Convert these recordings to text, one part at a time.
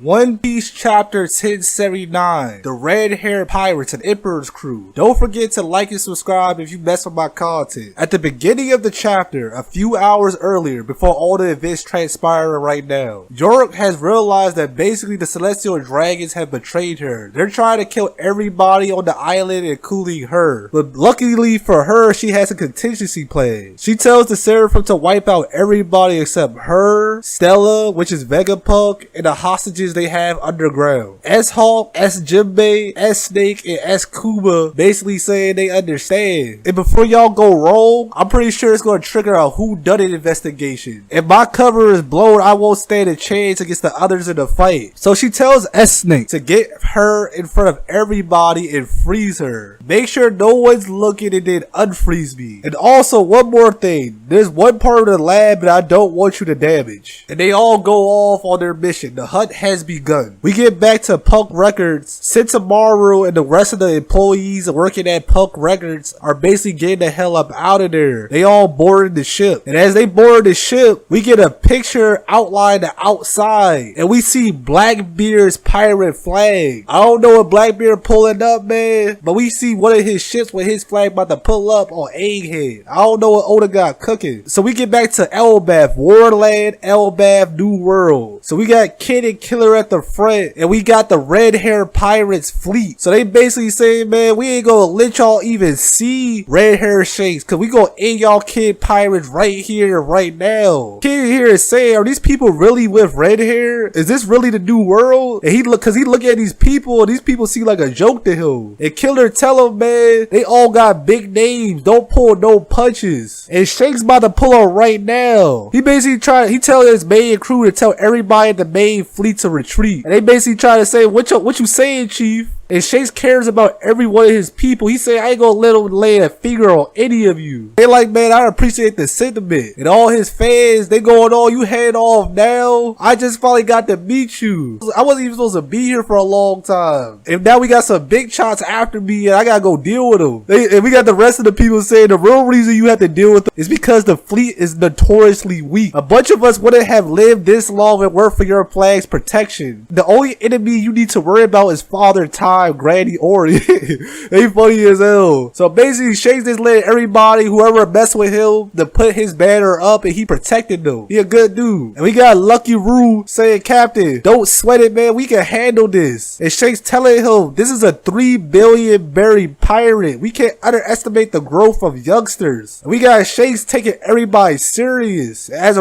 One Piece Chapter 1079, The Red Hair Pirates and Emperor's Crew. Don't forget to like and subscribe if you mess with my content. At the beginning of the chapter, a few hours earlier, before all the events transpiring right now, York has realized that basically the Celestial Dragons have betrayed her. They're trying to kill everybody on the island, including her. But luckily for her, she has a contingency plan. She tells the Seraphim to wipe out everybody except her, Stella, which is Vegapunk, and the hostages they have underground. S-Hawk, S-Jinbei, S-Snake, and S-Kuma basically saying they understand. And before y'all go wrong, I'm pretty sure it's going to trigger a whodunit investigation. If my cover is blown, I won't stand a chance against the others in the fight. So she tells S-Snake to get her in front of everybody and freeze her. Make sure no one's looking and then unfreeze me. And also, one more thing. There's one part of the lab that I don't want you to damage. And they all go off on their mission. The hunt has begun. We get back to Punk Records. Sentomaru and the rest of the employees working at Punk Records are basically getting the hell up out of there. They all boarded the ship. And as they board the ship, we get a picture outlined outside. And we see Blackbeard's pirate flag. I don't know what Blackbeard pulling up, man. But we see one of his ships with his flag about to pull up on Egghead. I don't know what Oda got cooking. So we get back to Elbaf. Warland, Elbaf, New World. So we got Kid and Killer at the front, and we got the Red Hair Pirates fleet. So they basically saying, man, we ain't gonna let y'all even see Red Hair Shanks, cause we gonna end y'all Kid Pirates right here, right now. Kid here is saying, are these people really with red hair? Is this really the new world? And he look at these people, and these people seem like a joke to him. And Killer tell him, man, they all got big names. Don't pull no punches. And Shanks about to pull on right now. He basically he tell his main crew to tell everybody in the main fleet to retreat. And they basically try to say, what you saying, Chief? And Shanks cares about every one of his people. He say, I ain't gonna let him lay a finger on any of you. They like, man, I appreciate the sentiment. And all his fans, they going, oh, you head off now? I just finally got to meet you. I wasn't even supposed to be here for a long time. And now we got some big shots after me, and I gotta go deal with them. And we got the rest of the people saying the real reason you have to deal with them is because the fleet is notoriously weak. A bunch of us wouldn't have lived this long if it weren't for your flag's protection. The only enemy you need to worry about is Father Time, Granny Ori. They funny as hell. So basically, Shanks just let everybody, whoever messed with him, to put his banner up, and he protected them. He a good dude. And we got Lucky Roo saying, Captain, don't sweat it, man. We can handle this. And Shanks telling him, this is a 3 billion berry pirate. We can't underestimate the growth of youngsters. And we got Shanks taking everybody serious as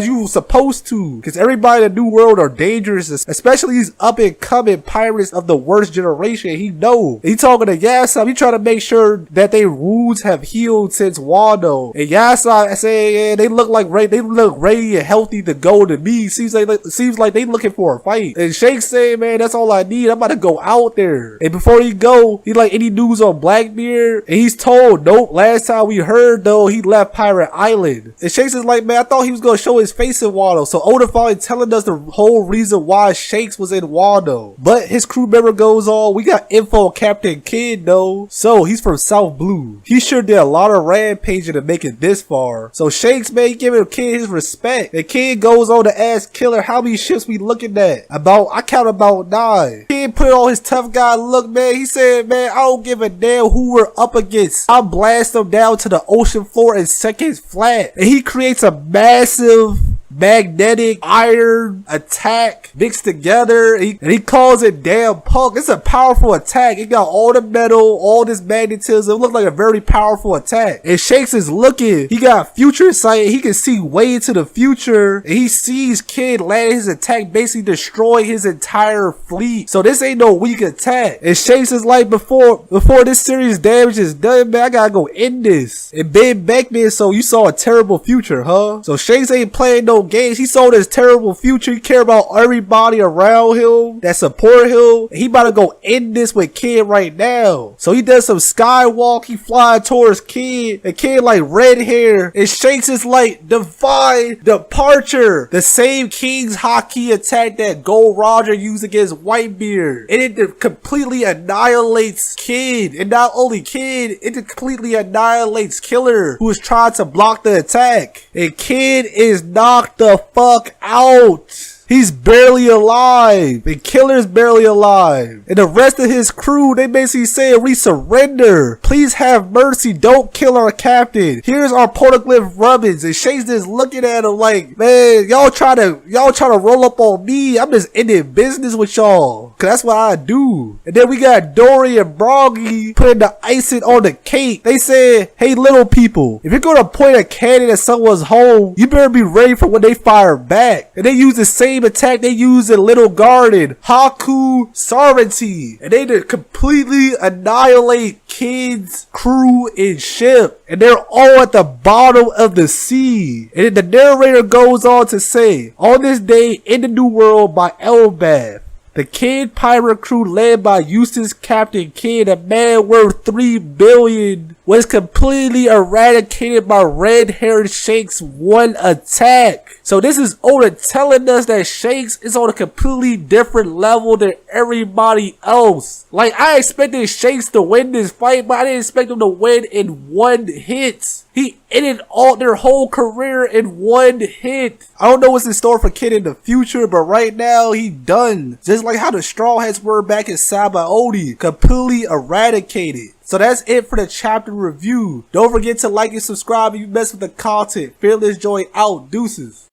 you supposed to, because everybody in the New World are dangerous, especially these up and coming pirates of the worst generation. He know. He talking to Yasop. He trying to make sure that their wounds have healed since Wano. And Yasop saying, yeah, they look ready and healthy to go to me. Seems like they looking for a fight. And Shanks saying, man, that's all I need. I'm about to go out there. And before he go, he like, any news on Blackbeard? And he's told, nope. Last time we heard though, he left Pirate Island. And Shanks is like, man, I thought he was gonna show his face in Wano. So Oda finally telling us the whole reason why Shanks was in Wano. But his crew member goes on, we got info on Captain Kidd though. So he's from South Blue. He sure did a lot of rampaging to make it this far. So Shanks, man, he giving Kidd his respect. And Kidd goes on to ask Killer how many ships we looking at. I count about 9. Kidd put on his tough guy look, man. He said, man, I don't give a damn who we're up against. I'll blast them down to the ocean floor in seconds flat. And he creates a massive magnetic iron attack mixed together, and he calls it damn punk. It's a powerful attack. It got all the metal, all this magnetism. It looked like a very powerful attack. And Shanks is looking. He got future sight. He can see way into the future, and he sees Kid landing his attack, basically destroy his entire fleet. So this ain't no weak attack. And Shanks is like, before this serious damage is done, man, I gotta go end this. And Ben Beckman, so you saw a terrible future, huh? So Shanks ain't playing no games. He saw this terrible future. He care about everybody around him that support him. He about to go end this with Kid right now. So he does some skywalk. He fly towards Kid, and Kid like red hair, and Shanks is like divine departure. The same King's Haki attack that Gold Roger used against Whitebeard. And it completely annihilates Kid. And not only Kid, it completely annihilates Killer, who is trying to block the attack. And Kid is knocked the fuck out. He's barely alive, and Killer's barely alive. And the rest of his crew, they basically say, we surrender. Please have mercy, don't kill our captain. Here's our Poneglyph Rubbins. And Shanks just looking at him like, man, y'all try to roll up on me. I'm just ending business with y'all, cause that's what I do. And then we got Dory and Broggy putting the icing on the cake. They said, hey little people, if you're gonna point a cannon at someone's home, you better be ready for when they fire back. And they use the same attack they used in Little Garden, Haku Sovereignty. And they just completely annihilate Kid's crew and ship. And they're all at the bottom of the sea. And then the narrator goes on to say, on this day in the New World by Elbaf, the Kid pirate crew led by Eustace Captain Kidd, a man worth 3 billion, was completely eradicated by red-haired Shanks' one attack. So this is Oda telling us that Shanks is on a completely different level than everybody else. Like, I expected Shanks to win this fight, but I didn't expect him to win in one hit. He ended all their whole career in one hit. I don't know what's in store for Kid in the future, but right now he done. Just like how the Straw Hats were back in Sabaody, completely eradicated. So that's it for the chapter review. Don't forget to like and subscribe if you mess with the content. Fearless Joy out. Deuces.